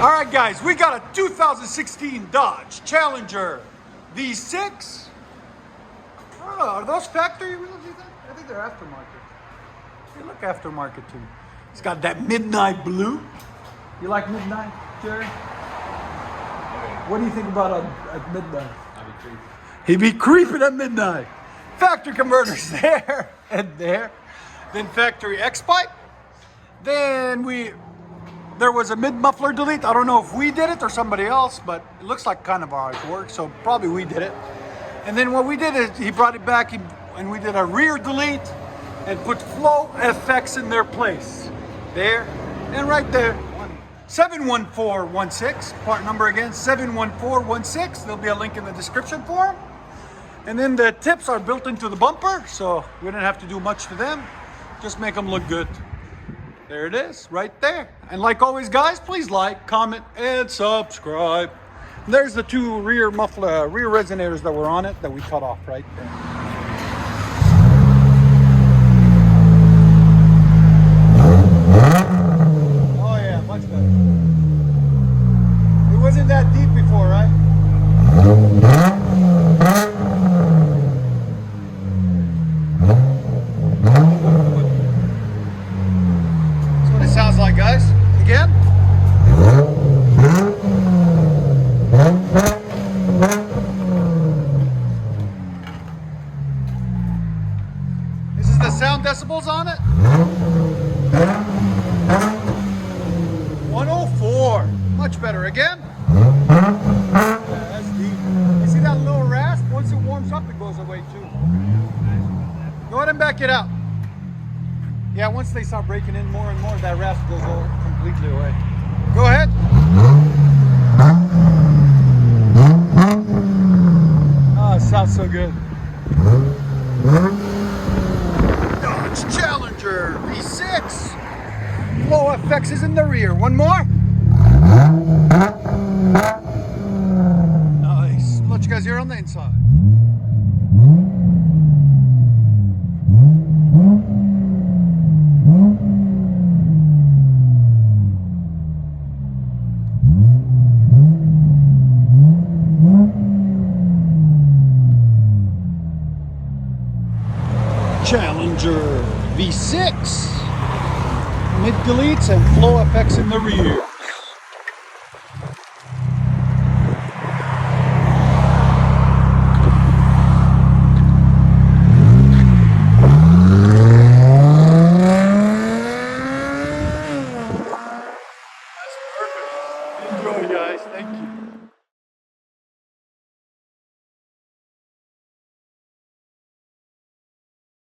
All right, guys, we got a 2016 Dodge Challenger V6. I don't know, are those factory wheels, you think? I think they're aftermarket. They look aftermarket too. It's got that midnight blue. You like midnight, Jerry? What do you think about at midnight? He'd be creeping at midnight. Factory converters there and there. Then factory X-pipe. Then there was a mid-muffler delete. I don't know if we did it or somebody else, but it looks like kind of how it works, so probably we did it. And then what we did is he brought it back and we did a rear delete and put flow effects in their place. There and right there. 71416, part number again, 71416. There'll be a link in the description for them. And then the tips are built into the bumper, so we didn't have to do much to them. Just make them look good. There it is, right there. And like always, guys, please like, comment, and subscribe. And there's the two rear resonators that were on it that we cut off right there. Oh yeah, much better. It wasn't that deep before, right? Sounds like, guys. Again. This is the sound decibels on it. 104. Much better. Again. Yeah, that's deep. You see that little rasp? Once it warms up, it goes away too. Go ahead and back it out. Yeah, once they start breaking in more and more, that rasp goes completely away. Go ahead. Oh, it sounds so good. Dodge Challenger V6. Flow effects is in the rear. One more. Nice. Let you guys hear on the inside. Challenger V6, mid deletes and flow effects in the rear. That's perfect. Enjoy, guys. Thank you.